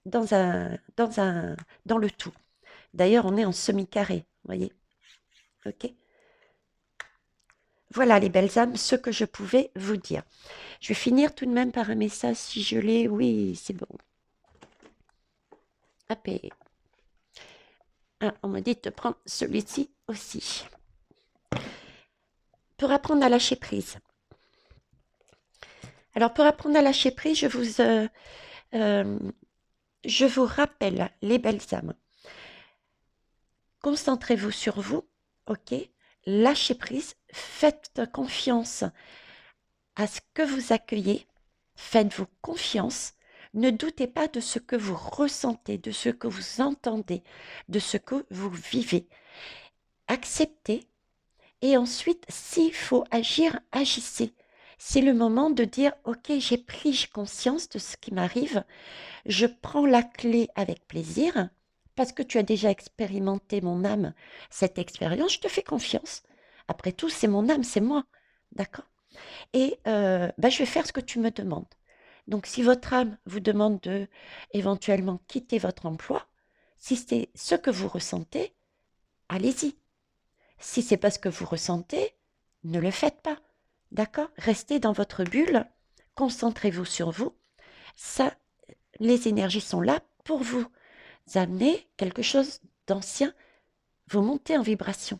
dans le tout. D'ailleurs, on est en semi-carré, vous voyez. Ok. Voilà les belles âmes, ce que je pouvais vous dire. Je vais finir tout de même par un message si je l'ai. Oui, c'est bon. Hop, on me dit de prendre celui-ci aussi. Pour apprendre à lâcher prise. Alors, pour apprendre à lâcher prise, je vous rappelle, les belles âmes, concentrez-vous sur vous, ok? Lâchez prise, faites confiance à ce que vous accueillez, faites-vous confiance, ne doutez pas de ce que vous ressentez, de ce que vous entendez, de ce que vous vivez. Acceptez et ensuite, s'il faut agir, agissez. C'est le moment de dire, ok, j'ai pris conscience de ce qui m'arrive, je prends la clé avec plaisir, parce que tu as déjà expérimenté mon âme, cette expérience, je te fais confiance. Après tout, c'est mon âme, c'est moi. D'accord? Et je vais faire ce que tu me demandes. Donc, si votre âme vous demande de éventuellement quitter votre emploi, si c'est ce que vous ressentez, allez-y. Si c'est pas ce que vous ressentez, ne le faites pas. D'accord? Restez dans votre bulle, concentrez-vous sur vous. Ça, les énergies sont là pour vous amener quelque chose d'ancien, vous montez en vibration.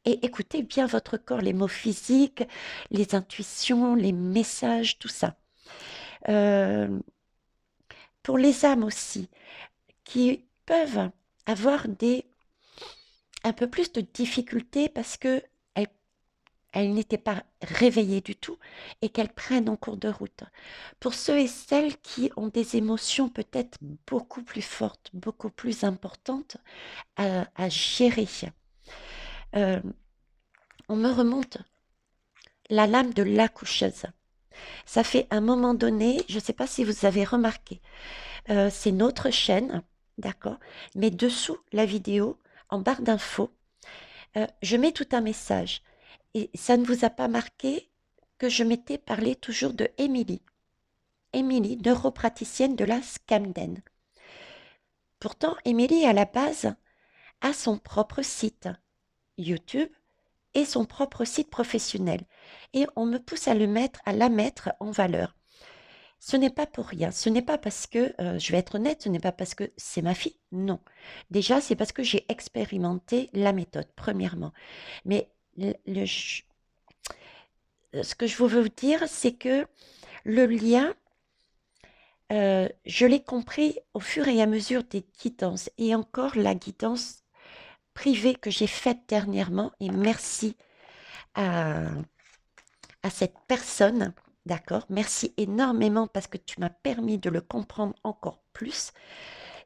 Et écoutez bien votre corps, les mots physiques, les intuitions, les messages, tout ça. Pour les âmes aussi, qui peuvent avoir un peu plus de difficultés parce que elles n'étaient pas réveillées du tout et qu'elles prennent en cours de route. Pour ceux et celles qui ont des émotions peut-être beaucoup plus fortes, beaucoup plus importantes à gérer, on me remonte la lame de l'accoucheuse. Ça fait un moment donné, je ne sais pas si vous avez remarqué, c'est notre chaîne, d'accord, mais dessous la vidéo, en barre d'infos, je mets tout un message. Et ça ne vous a pas marqué que je m'étais parlé toujours de Émilie. Émilie, neuropraticienne de la Scamden. Pourtant, Émilie, à la base, a son propre site YouTube et son propre site professionnel. Et on me pousse à la mettre en valeur. Ce n'est pas pour rien. Ce n'est pas parce que, je vais être honnête, ce n'est pas parce que c'est ma fille. Non. Déjà, c'est parce que j'ai expérimenté la méthode, premièrement. Mais ce que je veux vous dire, c'est que le lien, je l'ai compris au fur et à mesure des guidances. Et encore la guidance privée que j'ai faite dernièrement. Et merci à, à cette personne. D'accord? Merci énormément parce que tu m'as permis de le comprendre encore plus.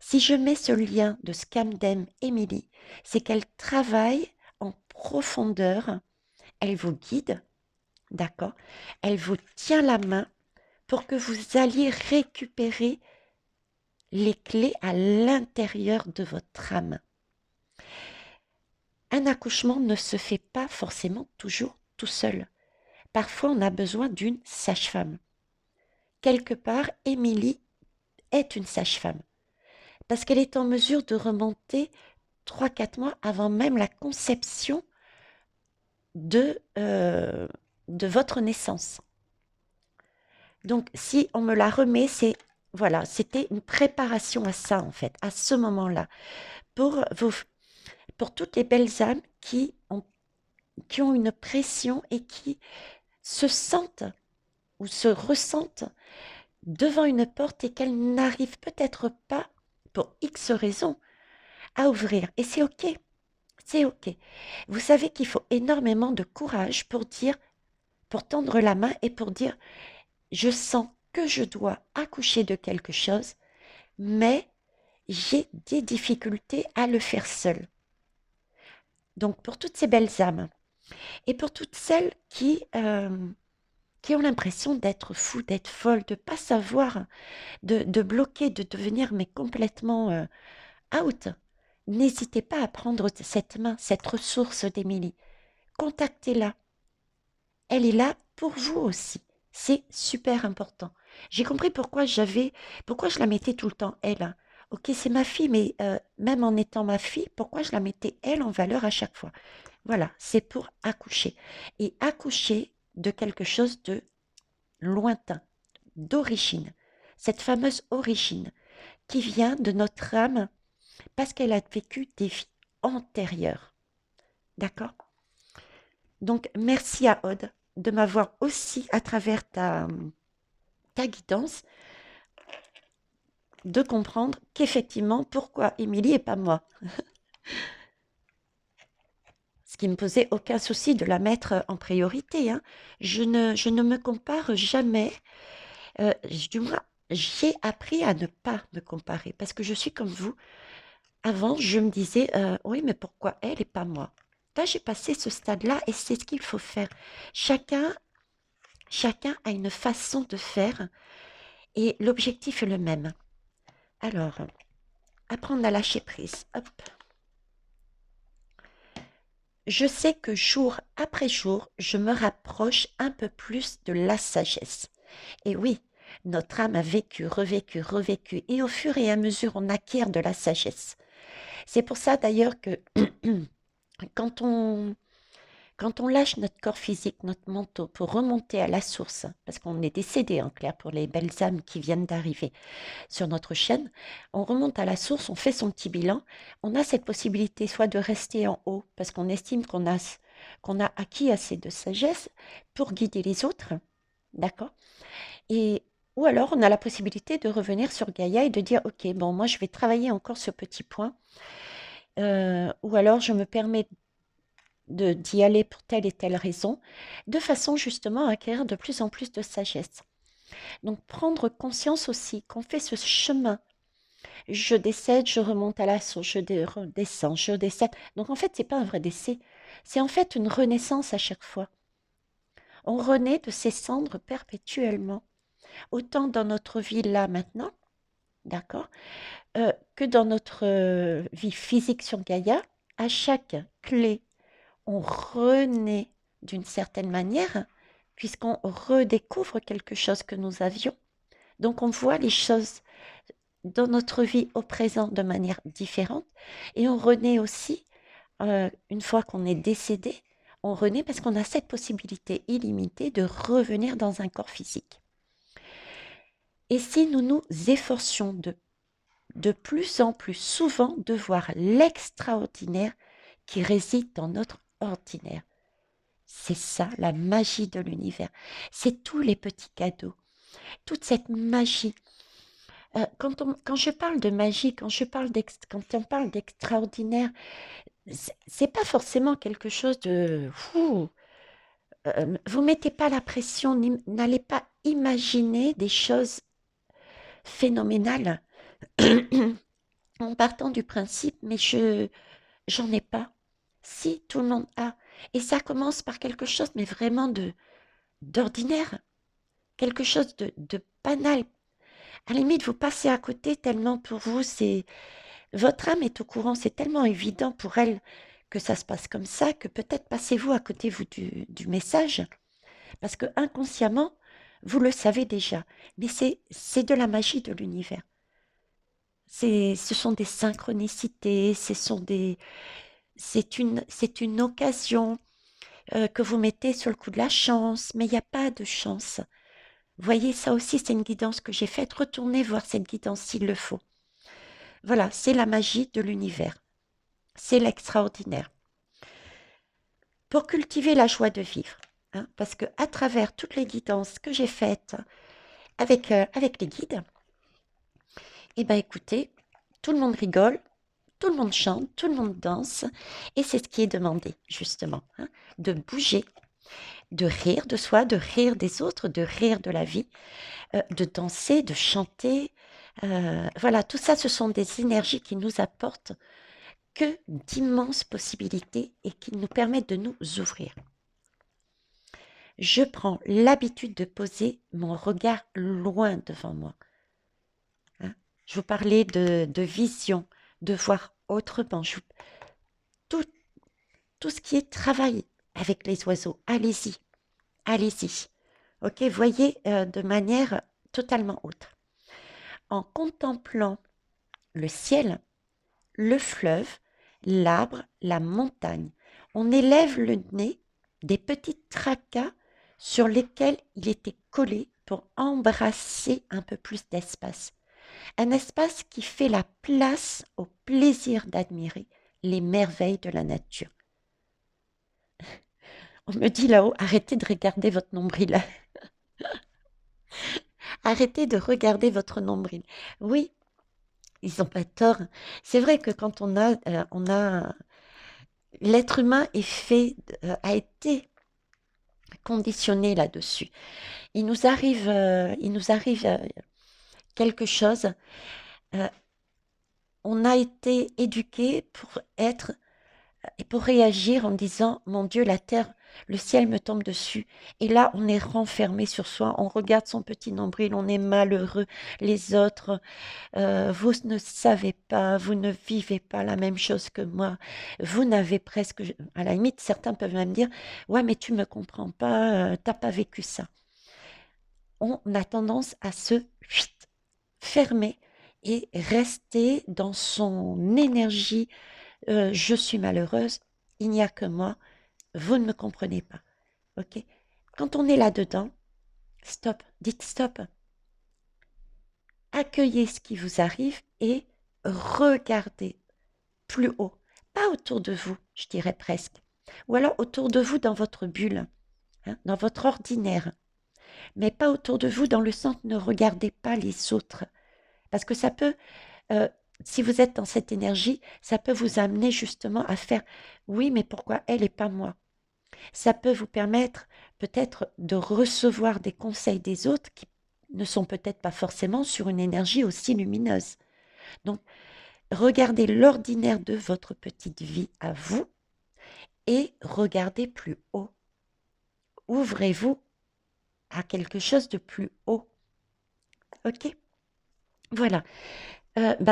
Si je mets ce lien de Scamden Emily, c'est qu'elle travaille en profondeur, elle vous guide, d'accord? Elle vous tient la main pour que vous alliez récupérer les clés à l'intérieur de votre âme. Un accouchement ne se fait pas forcément toujours tout seul. Parfois, on a besoin d'une sage-femme. Quelque part, Émilie est une sage-femme parce qu'elle est en mesure de remonter 3-4 mois avant même la conception de votre naissance. Donc, si on me la remet, voilà, c'était une préparation à ça, en fait, à ce moment-là, pour toutes les belles âmes qui ont une pression et qui se sentent ou se ressentent devant une porte et qu'elles n'arrivent peut-être pas, pour X raisons, à ouvrir. Et c'est OK, c'est OK. Vous savez qu'il faut énormément de courage pour tendre la main et pour dire, je sens que je dois accoucher de quelque chose, mais j'ai des difficultés à le faire seule. Donc pour toutes ces belles âmes et pour toutes celles qui ont l'impression d'être fous, d'être folles, de ne pas savoir, de bloquer, de devenir mais complètement out, n'hésitez pas à prendre cette main, cette ressource d'Émilie. Contactez-la. Elle est là pour vous aussi. C'est super important. J'ai compris pourquoi je la mettais tout le temps, elle. Hein. Ok, c'est ma fille, mais même en étant ma fille, pourquoi je la mettais, elle, en valeur à chaque fois? Voilà, c'est pour accoucher. Et accoucher de quelque chose de lointain, d'origine. Cette fameuse origine qui vient de notre âme parce qu'elle a vécu des vies antérieures. D'accord? Donc, merci à Aude de m'avoir aussi, à travers ta guidance, de comprendre qu'effectivement, pourquoi Émilie et pas moi. Ce qui me posait aucun souci de la mettre en priorité, hein. Je ne me compare jamais. Du moins, j'ai appris à ne pas me comparer parce que je suis comme vous. Avant, je me disais, oui, mais pourquoi elle et pas moi? Là, j'ai passé ce stade-là et c'est ce qu'il faut faire. Chacun, chacun a une façon de faire et l'objectif est le même. Alors, apprendre à lâcher prise. Hop. Je sais que jour après jour, je me rapproche un peu plus de la sagesse. Et oui, notre âme a vécu, revécu, revécu, et au fur et à mesure, on acquiert de la sagesse. C'est pour ça d'ailleurs que quand on, quand on lâche notre corps physique, notre manteau, pour remonter à la source, parce qu'on est décédé en clair pour les belles âmes qui viennent d'arriver sur notre chaîne, on remonte à la source, on fait son petit bilan, on a cette possibilité soit de rester en haut, parce qu'on estime qu'on a acquis assez de sagesse pour guider les autres, d'accord? Et ou alors on a la possibilité de revenir sur Gaïa et de dire, ok, bon, moi je vais travailler encore ce petit point, ou alors je me permets d'y aller pour telle et telle raison, de façon justement à acquérir de plus en plus de sagesse. Donc prendre conscience aussi qu'on fait ce chemin. Je décède, je remonte à la source, redescends, je décède. Donc en fait, c'est pas un vrai décès, c'est en fait une renaissance à chaque fois. On renaît de ses cendres perpétuellement, autant dans notre vie là maintenant, d'accord, que dans notre vie physique sur Gaïa. À chaque clé, on renaît d'une certaine manière, puisqu'on redécouvre quelque chose que nous avions. Donc on voit les choses dans notre vie au présent de manière différente et on renaît aussi, une fois qu'on est décédé, on renaît parce qu'on a cette possibilité illimitée de revenir dans un corps physique. Et si nous nous efforcions de plus en plus souvent de voir l'extraordinaire qui réside dans notre ordinaire. C'est ça la magie de l'univers. C'est tous les petits cadeaux, toute cette magie. Quand je parle de magie, quand on parle d'extraordinaire, c'est pas forcément quelque chose de fou. Vous mettez pas la pression, n'allez pas imaginer des choses phénoménales en partant du principe, mais j'en ai pas. Si tout le monde a, et ça commence par quelque chose, mais vraiment d'ordinaire, quelque chose de banal. À la limite, vous passez à côté tellement pour vous, c'est votre âme est au courant, c'est tellement évident pour elle que ça se passe comme ça, que peut-être passez-vous à côté vous du message, parce que inconsciemment, vous le savez déjà. Mais c'est de la magie de l'univers. Ce sont des synchronicités, c'est une occasion que vous mettez sur le coup de la chance, mais il n'y a pas de chance. Voyez, ça aussi, c'est une guidance que j'ai faite. Retournez voir cette guidance s'il le faut. Voilà, c'est la magie de l'univers. C'est l'extraordinaire. Pour cultiver la joie de vivre, hein, parce que à travers toutes les guidances que j'ai faites avec les guides, eh bien écoutez, tout le monde rigole, tout le monde chante, tout le monde danse, et c'est ce qui est demandé, justement, hein, de bouger, de rire de soi, de rire des autres, de rire de la vie, de danser, de chanter. Voilà, tout ça, ce sont des énergies qui nous apportent que d'immenses possibilités et qui nous permettent de nous ouvrir. Je prends l'habitude de poser mon regard loin devant moi. Hein. Je vous parlais de vision, de voir autrement. Tout, tout ce qui est travail avec les oiseaux, allez-y, allez-y. Ok, voyez de manière totalement autre. En contemplant le ciel, le fleuve, l'arbre, la montagne, on élève le nez des petits tracas sur lesquels il était collé pour embrasser un peu plus d'espace. Un espace qui fait la place au plaisir d'admirer les merveilles de la nature. On me dit là-haut, arrêtez de regarder votre nombril. Arrêtez de regarder votre nombril. Oui, ils n'ont pas tort. C'est vrai que quand on a l'être humain est fait, a été conditionné là-dessus. Il nous arrive quelque chose. euh, on a été éduqué pour être et pour réagir en disant, mon Dieu, la terre, le ciel me tombe dessus. Et là, on est renfermé sur soi, on regarde son petit nombril, on est malheureux. Les autres, vous ne savez pas, vous ne vivez pas la même chose que moi. Vous n'avez presque, à la limite, certains peuvent même dire, ouais, mais tu me comprends pas, t'as pas vécu ça. On a tendance à se fermer et rester dans son énergie. Je suis malheureuse, il n'y a que moi, vous ne me comprenez pas. Ok. Quand on est là-dedans, stop, dites stop. Accueillez ce qui vous arrive et regardez plus haut. Pas autour de vous, je dirais presque. Ou alors autour de vous dans votre bulle, hein, dans votre ordinaire. Mais pas autour de vous dans le sens ne regardez pas les autres. Parce que ça peut, euh, si vous êtes dans cette énergie, ça peut vous amener justement à faire oui, mais pourquoi elle et pas moi? Ça peut vous permettre peut-être de recevoir des conseils des autres qui ne sont peut-être pas forcément sur une énergie aussi lumineuse. Donc, regardez l'ordinaire de votre petite vie à vous et regardez plus haut. Ouvrez-vous à quelque chose de plus haut. Ok. Voilà.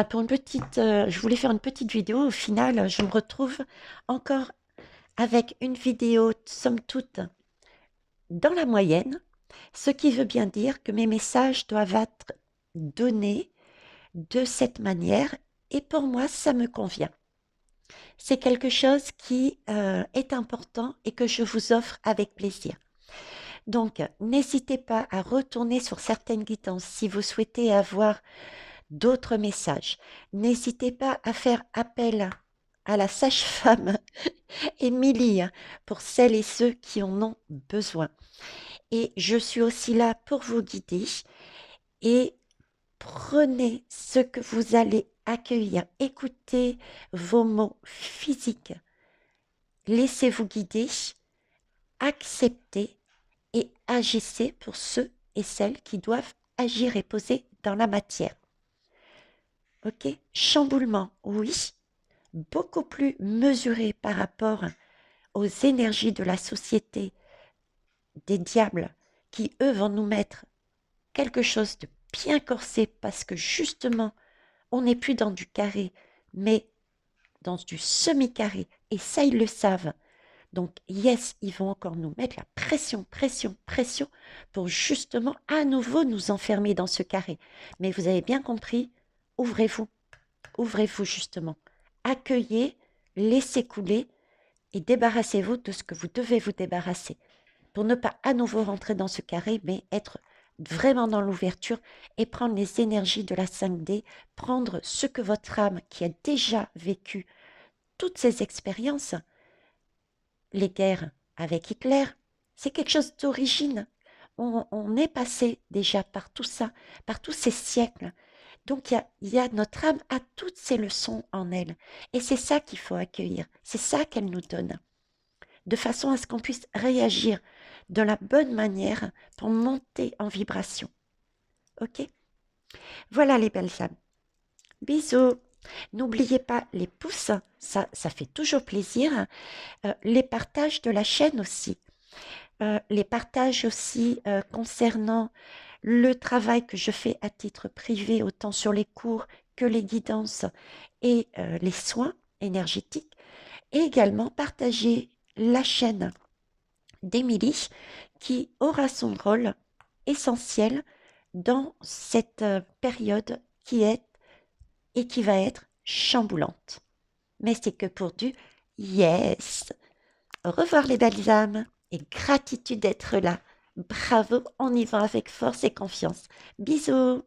Pour une petite, je voulais faire une petite vidéo. Au final, je me retrouve encore avec une vidéo, somme toute, dans la moyenne, ce qui veut bien dire que mes messages doivent être donnés de cette manière et pour moi, ça me convient. C'est quelque chose qui est important et que je vous offre avec plaisir. Donc, n'hésitez pas à retourner sur certaines guidances si vous souhaitez avoir d'autres messages. N'hésitez pas à faire appel à la sage-femme Émilie pour celles et ceux qui en ont besoin. Et je suis aussi là pour vous guider et prenez ce que vous allez accueillir. Écoutez vos mots physiques. Laissez-vous guider, acceptez et agissez pour ceux et celles qui doivent agir et poser dans la matière. Ok? Chamboulement, oui, beaucoup plus mesuré par rapport aux énergies de la société, des diables, qui eux vont nous mettre quelque chose de bien corsé parce que justement, on n'est plus dans du carré, mais dans du semi-carré. Et ça, ils le savent. Donc, yes, ils vont encore nous mettre la pression, pression, pression pour justement à nouveau nous enfermer dans ce carré. Mais vous avez bien compris, ouvrez-vous, ouvrez-vous justement. Accueillez, laissez couler et débarrassez-vous de ce que vous devez vous débarrasser pour ne pas à nouveau rentrer dans ce carré, mais être vraiment dans l'ouverture et prendre les énergies de la 5D, prendre ce que votre âme qui a déjà vécu toutes ces expériences, les guerres avec Hitler, c'est quelque chose d'origine. On est passé déjà par tout ça, par tous ces siècles. Donc il y a notre âme a toutes ces leçons en elle. Et c'est ça qu'il faut accueillir. C'est ça qu'elle nous donne. De façon à ce qu'on puisse réagir de la bonne manière pour monter en vibration. Ok? Voilà les belles âmes. Bisous. N'oubliez pas les pouces, ça fait toujours plaisir. Les partages de la chaîne aussi. Les partages aussi concernant le travail que je fais à titre privé, autant sur les cours que les guidances et les soins énergétiques. Et également partager la chaîne d'Émilie qui aura son rôle essentiel dans cette période qui est et qui va être chamboulante. Mais c'est que pour du yes. Au revoir les belles âmes et gratitude d'être là. Bravo, on y va avec force et confiance. Bisous.